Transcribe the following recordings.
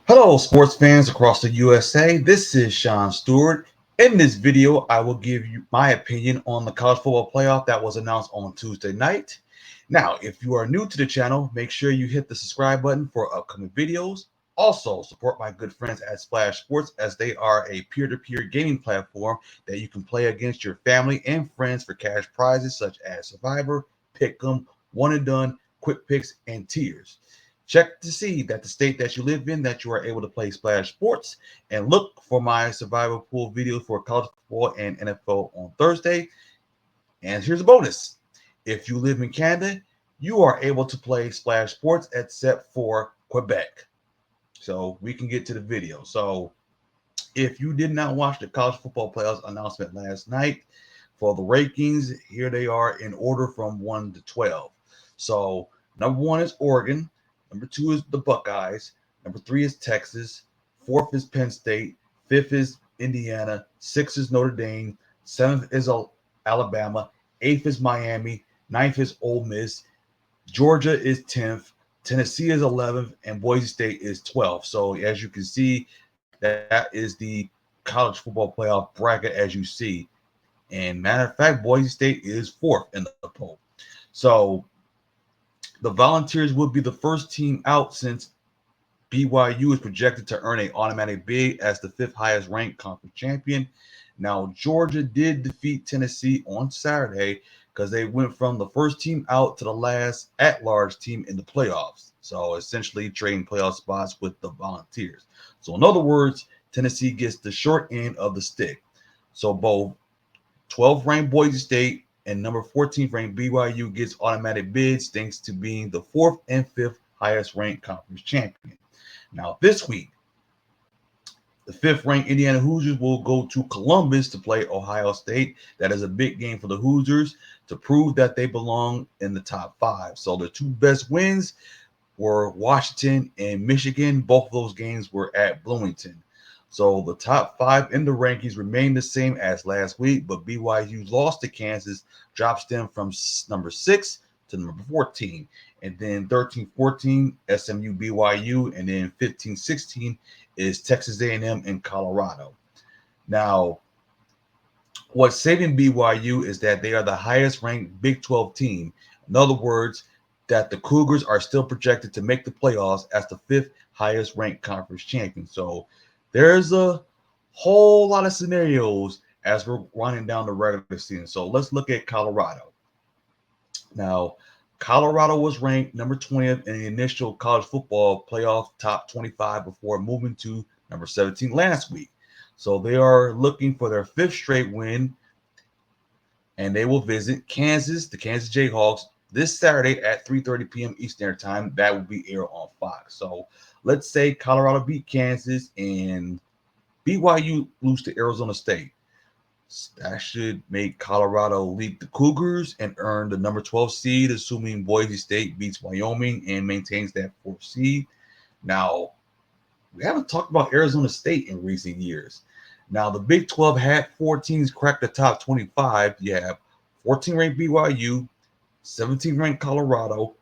Hello, sports fans across the USA. This is Shawn Stewart. In this video, I will give you my opinion on the college football playoff that was announced on Tuesday night. Now, if you are new to the channel, make sure you hit the subscribe button for upcoming videos. Also, support my good friends at Splash Sports as they are a peer-to-peer gaming platform that you can play against your family and friends for cash prizes such as Survivor, Pick'em, One and Done, Quick Picks, and Tiers. Check to see that the state that you live in that you are able to play Splash Sports, and look for my survival pool videos for college football and NFL on Thursday. And here's a bonus. If you live in Canada, you are able to play Splash Sports except for Quebec. So we can get to the video. So if you did not watch the college football playoffs announcement last night for the rankings, here they are in order from 1 to 12. So number 1 is Oregon, number 2 is the Buckeyes, number 3 is Texas, 4th is Penn State, 5th is Indiana, 6th is Notre Dame, 7th is Alabama, 8th is Miami, 9th is Ole Miss, Georgia is 10th, Tennessee is 11th, and Boise State is 12th. So as you can see, that is the college football playoff bracket as you see. And matter of fact, Boise State is 4th in the poll. So the Volunteers will be the first team out since BYU is projected to earn an automatic bid as the 5th highest ranked conference champion. Now, Georgia did defeat Tennessee on Saturday because they went from the first team out to the last at large team in the playoffs. So essentially trading playoff spots with the Volunteers. So, in other words, Tennessee gets the short end of the stick. So, both 12th ranked Boise State and number 14th ranked BYU gets automatic bids thanks to being the 4th and 5th highest ranked conference champion. Now, this week, the 5th ranked Indiana Hoosiers will go to Columbus to play Ohio State. That is a big game for the Hoosiers to prove that they belong in the top 5. So the two best wins were Washington and Michigan. Both of those games were at Bloomington. So the top 5 in the rankings remain the same as last week, but BYU lost to Kansas, drops them from number 6 to number 14. And then 13-14, SMU BYU, and then 15-16 is Texas A&M and Colorado. Now, what's saving BYU is that they are the highest ranked Big 12 team. In other words, that the Cougars are still projected to make the playoffs as the 5th highest ranked conference champion. So there's a whole lot of scenarios as we're running down the regular season. So let's look at Colorado. Now, Colorado was ranked number 20th in the initial college football playoff top 25 before moving to number 17 last week. So they are looking for their 5th straight win, and they will visit Kansas, the Kansas Jayhawks, this Saturday at 3:30 p.m. Eastern Time. That will be aired on Fox. So let's say Colorado beat Kansas and BYU lose to Arizona State. That should make Colorado lead the Cougars and earn the number 12 seed, assuming Boise State beats Wyoming and maintains that 4th seed. Now, we haven't talked about Arizona State in recent years. Now, the Big 12 had 4 teams crack the top 25. You have 14 ranked BYU, 17 ranked Colorado,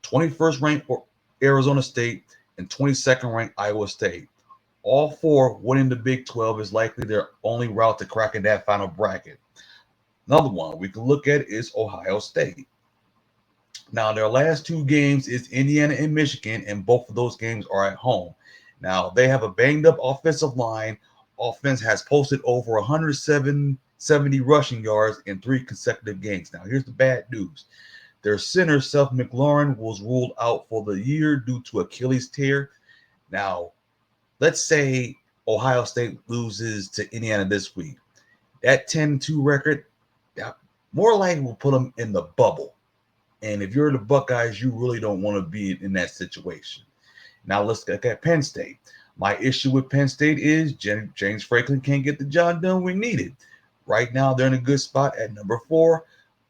21st ranked Arizona State, and 22nd ranked Iowa State. All 4 winning the Big 12 is likely their only route to cracking that final bracket. Another one we can look at is Ohio State. Now, their last 2 games is Indiana and Michigan, and both of those games are at home. Now, they have a banged up offensive line. Offense has posted over 170 rushing yards in 3 consecutive games. Now, here's the bad news. Their center, Seth McLaurin, was ruled out for the year due to Achilles tear. Now, let's say Ohio State loses to Indiana this week. That 10-2 record, that more likely will put them in the bubble. And if you're the Buckeyes, you really don't want to be in that situation. Now let's look at Penn State. My issue with Penn State is James Franklin can't get the job done we needed. Right now, they're in a good spot at number 4.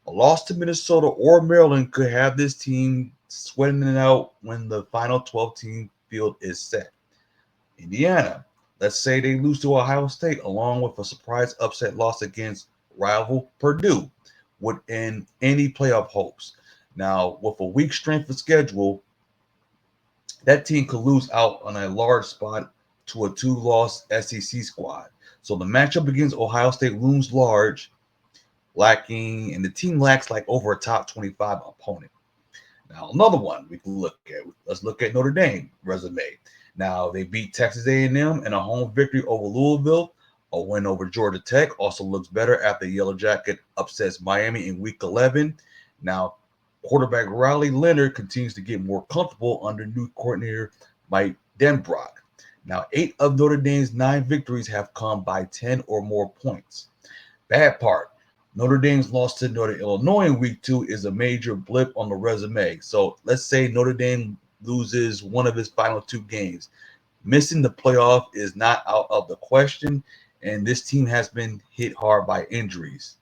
A loss to Minnesota or Maryland could have this team sweating it out when the final 12-team field is set. Indiana, let's say they lose to Ohio State along with a surprise upset loss against rival Purdue, would end any playoff hopes. Now, with a weak strength of schedule, that team could lose out on a large spot to a two-loss SEC squad. So the matchup against Ohio State looms large, lacking, and the team lacks like over a top 25 opponent. Now another one we can look at. Let's look at Notre Dame resume. Now they beat Texas A&M in a home victory over Louisville. A win over Georgia Tech also looks better after Yellow Jacket upsets Miami in Week 11. Now quarterback Riley Leonard continues to get more comfortable under new coordinator Mike Denbrock. Now 8 of Notre Dame's 9 victories have come by 10 or more points. Bad part, Notre Dame's loss to Northern Illinois in week 2 is a major blip on the resume. So let's say Notre Dame loses one of his final 2 games. Missing the playoff is not out of the question, and this team has been hit hard by injuries.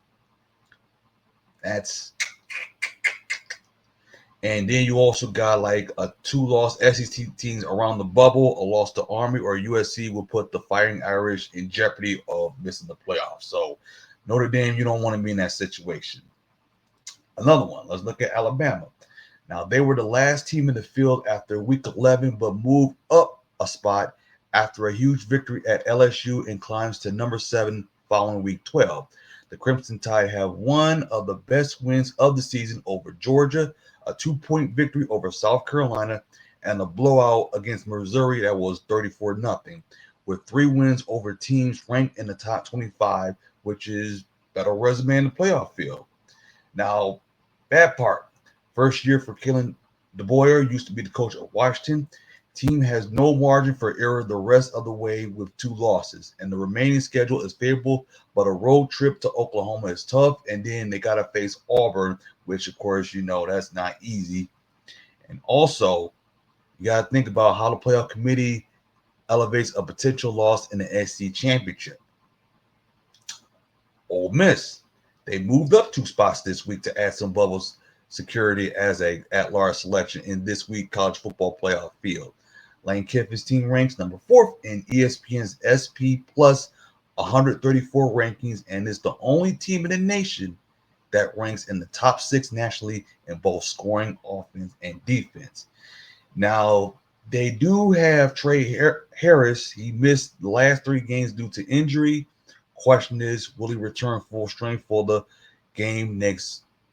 And then you also got like a 2-loss SEC teams around the bubble. A loss to Army or USC will put the Fighting Irish in jeopardy of missing the playoffs. So Notre Dame, you don't want to be in that situation. Another one, let's look at Alabama. Now, they were the last team in the field after week 11, but moved up a spot after a huge victory at LSU and climbs to number 7 following week 12. The Crimson Tide have one of the best wins of the season over Georgia, a 2-point victory over South Carolina, and a blowout against Missouri that was 34-0, with 3 wins over teams ranked in the top 25, which is better resume in the playoff field. Now, bad part, first year for Kellen DeBoer, used to be the coach of Washington. Team has no margin for error the rest of the way with 2 losses, and the remaining schedule is favorable, but a road trip to Oklahoma is tough, and then they got to face Auburn, which, of course, you know that's not easy. And also, you got to think about how the playoff committee elevates a potential loss in the SEC championship. Ole Miss, they moved up 2 spots this week to add some bubbles security as a at-large selection in this week college football playoff field. Lane Kiffin's team ranks number 4th in ESPN's SP Plus 134 rankings and is the only team in the nation that ranks in the top 6 nationally in both scoring, offense, and defense. Now, they do have Trey Harris. He missed the last 3 games due to injury. Question is, will he return full strength for the game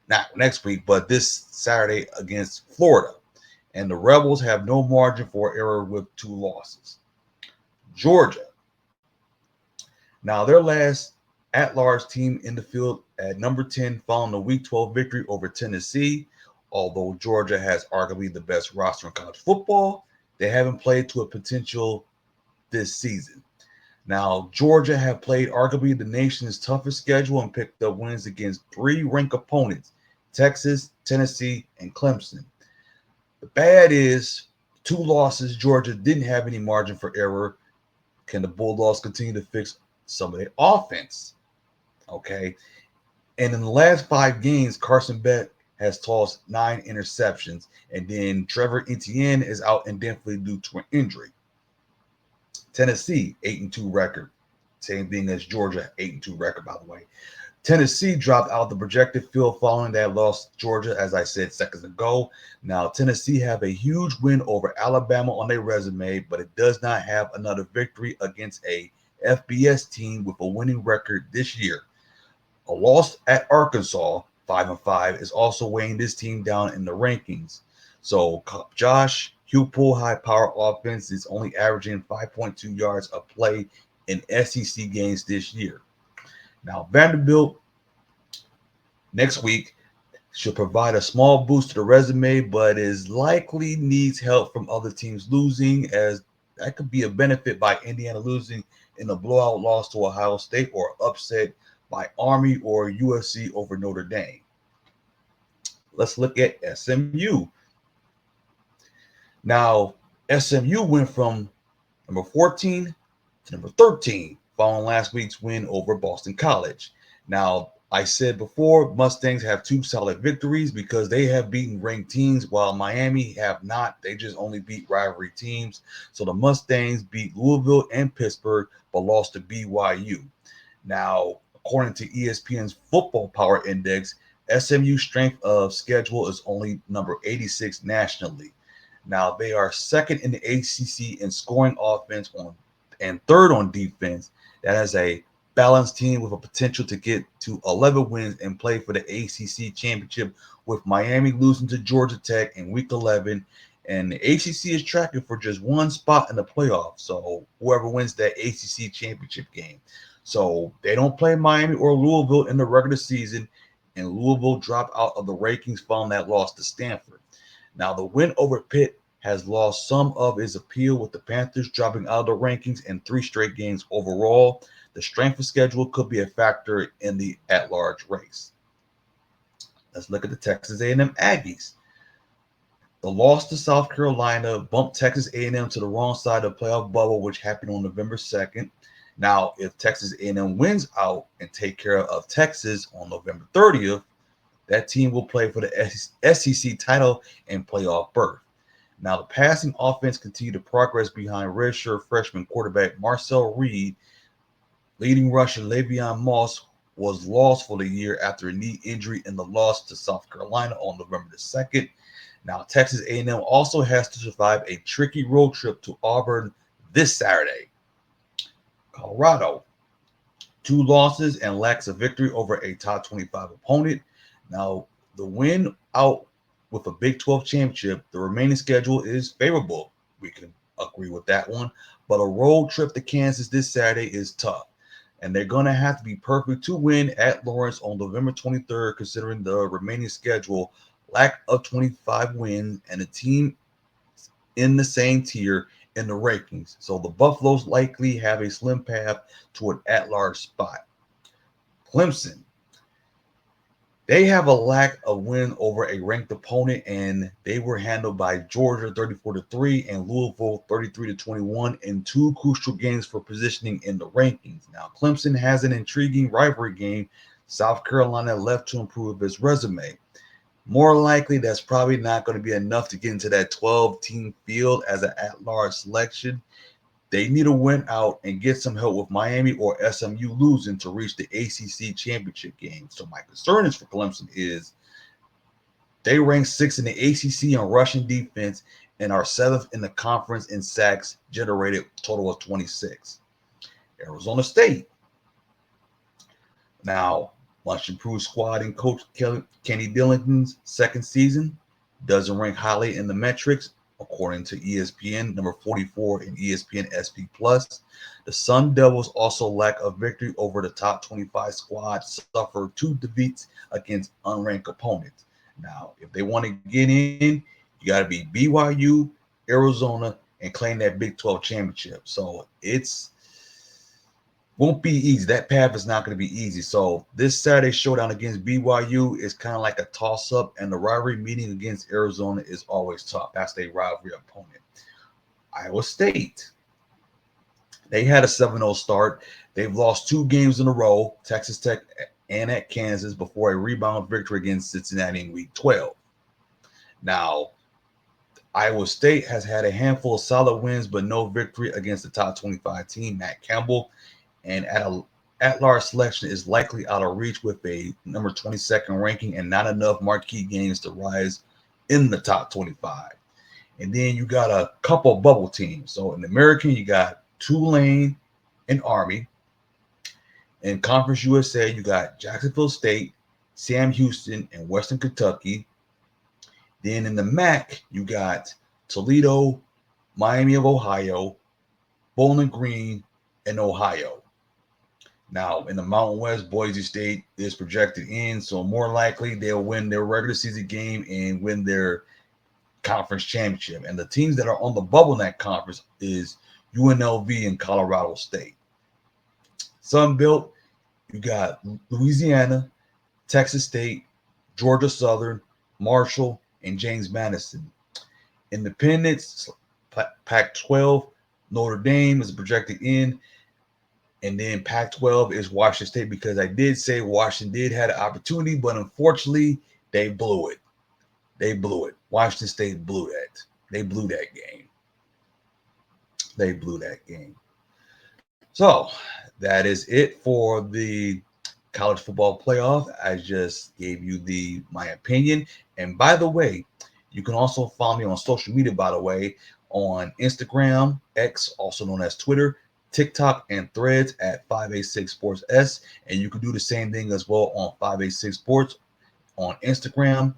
not next week, but this Saturday against Florida? And the Rebels have no margin for error with 2 losses. Georgia. Now, their last at-large team in the field at number 10 following the Week 12 victory over Tennessee. Although Georgia has arguably the best roster in college football, they haven't played to a potential this season. Now, Georgia have played arguably the nation's toughest schedule and picked up wins against 3 ranked opponents, Texas, Tennessee, and Clemson. The bad is 2 losses. Georgia didn't have any margin for error. Can the Bulldogs continue to fix some of their offense? Okay. And in the last 5 games, Carson Beck has tossed 9 interceptions. And then Trevor Etienne is out indefinitely due to an injury. Tennessee, 8-2 record. Same thing as Georgia, 8-2 record, by the way. Tennessee dropped out the projected field following that loss to Georgia, as I said seconds ago. Now, Tennessee have a huge win over Alabama on their resume, but it does not have another victory against a FBS team with a winning record this year. A loss at Arkansas, 5-5, is also weighing this team down in the rankings. So Josh Heupel high-power offense is only averaging 5.2 yards a play in SEC games this year. Now, Vanderbilt next week should provide a small boost to the resume, but is likely needs help from other teams losing, as that could be a benefit by Indiana losing in a blowout loss to Ohio State or upset by Army or USC over Notre Dame. Let's look at SMU. Now, SMU went from number 14 to number 13 following last week's win over Boston College. Now, I said before, Mustangs have 2 solid victories because they have beaten ranked teams while Miami have not. They just only beat rivalry teams. So the Mustangs beat Louisville and Pittsburgh, but lost to BYU. Now, according to ESPN's Football Power Index, SMU's strength of schedule is only number 86 nationally. Now they are second in the ACC in scoring offense and third on defense. That is a balanced team with a potential to get to 11 wins and play for the ACC championship, with Miami losing to Georgia Tech in Week 11. And the ACC is tracking for just one spot in the playoffs. So whoever wins that ACC championship game. So they don't play Miami or Louisville in the regular season, and Louisville dropped out of the rankings following that loss to Stanford. Now, the win over Pitt has lost some of its appeal, with the Panthers dropping out of the rankings in 3 straight games overall. The strength of schedule could be a factor in the at-large race. Let's look at the Texas A&M Aggies. The loss to South Carolina bumped Texas A&M to the wrong side of the playoff bubble, which happened on November 2nd. Now, if Texas A&M wins out and take care of Texas on November 30th, that team will play for the SEC title and playoff berth. Now, the passing offense continued to progress behind redshirt freshman quarterback Marcel Reed. Leading rusher Le'Veon Moss was lost for the year after a knee injury in the loss to South Carolina on November the 2nd. Now, Texas A&M also has to survive a tricky road trip to Auburn this Saturday. Colorado, 2 losses and lacks a victory over a top 25 opponent. Now, the win out with a Big 12 championship, the remaining schedule is favorable. We can agree with that one. But a road trip to Kansas this Saturday is tough. And they're going to have to be perfect to win at Lawrence on November 23rd, considering the remaining schedule, lack of 25 wins, and a team in the same tier in the rankings. So the Buffaloes likely have a slim path to an at-large spot. Clemson, they have a lack of win over a ranked opponent, and they were handled by Georgia 34-3 and Louisville 33-21 in 2 crucial games for positioning in the rankings. Now, Clemson has an intriguing rivalry game. South Carolina left to improve its resume. More likely, that's probably not going to be enough to get into that 12-team field as an at-large selection. They need to win out and get some help with Miami or SMU losing to reach the ACC championship game. So my concern is for Clemson is they rank 6th in the ACC in rushing defense and are 7th in the conference in sacks generated, total of 26. Arizona State. Now, much improved squad in Coach Kenny Dillington's second season doesn't rank highly in the metrics, according to ESPN, number 44 in ESPN SP+. The Sun Devils also lack a victory over the top 25 squad, suffer 2 defeats against unranked opponents. Now, if they want to get in, you got to beat BYU, Arizona, and claim that Big 12 championship. So it's won't be easy. That path is not going to be easy. So this Saturday showdown against BYU is kind of like a toss-up, and the rivalry meeting against Arizona is always tough. That's their rivalry opponent. Iowa State, they had a 7-0 start. They've lost 2 games in a row, Texas Tech and at Kansas, before a rebound victory against Cincinnati in Week 12. Now, Iowa State has had a handful of solid wins, but no victory against the top 25 team, Matt Campbell. And at-large selection is likely out of reach with a number 22nd ranking and not enough marquee games to rise in the top 25. And then you got a couple bubble teams. So in the American, you got Tulane and Army. In Conference USA, you got Jacksonville State, Sam Houston, and Western Kentucky. Then in the MAC, you got Toledo, Miami of Ohio, Bowling Green, and Ohio. Now, in the Mountain West, Boise State is projected in, so more likely they'll win their regular season game and win their conference championship. And the teams that are on the bubble in that conference is UNLV and Colorado State. Sun Belt, you got Louisiana, Texas State, Georgia Southern, Marshall, and James Madison. Independence, Pac-12, Notre Dame is projected in. And then Pac-12 is Washington State, because I did say Washington did have an opportunity, but unfortunately, they blew it. They blew it. Washington State blew that. They blew that game. They blew that game. So that is it for the college football playoff. I just gave you my opinion. And by the way, You can also follow me on social media, by the way, on Instagram, X, also known as Twitter, TikTok, and Threads at 586 Sports S. And you can do the same thing as well on 586 Sports on Instagram,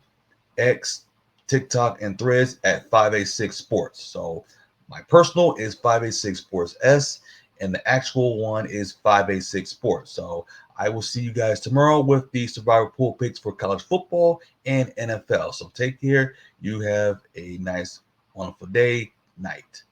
X, TikTok, and Threads at 586 Sports. So my personal is 586 Sports S, and the actual one is 586 Sports. So I will see you guys tomorrow with the Survivor Pool picks for college football and NFL. So take care. You have a nice, wonderful day, night.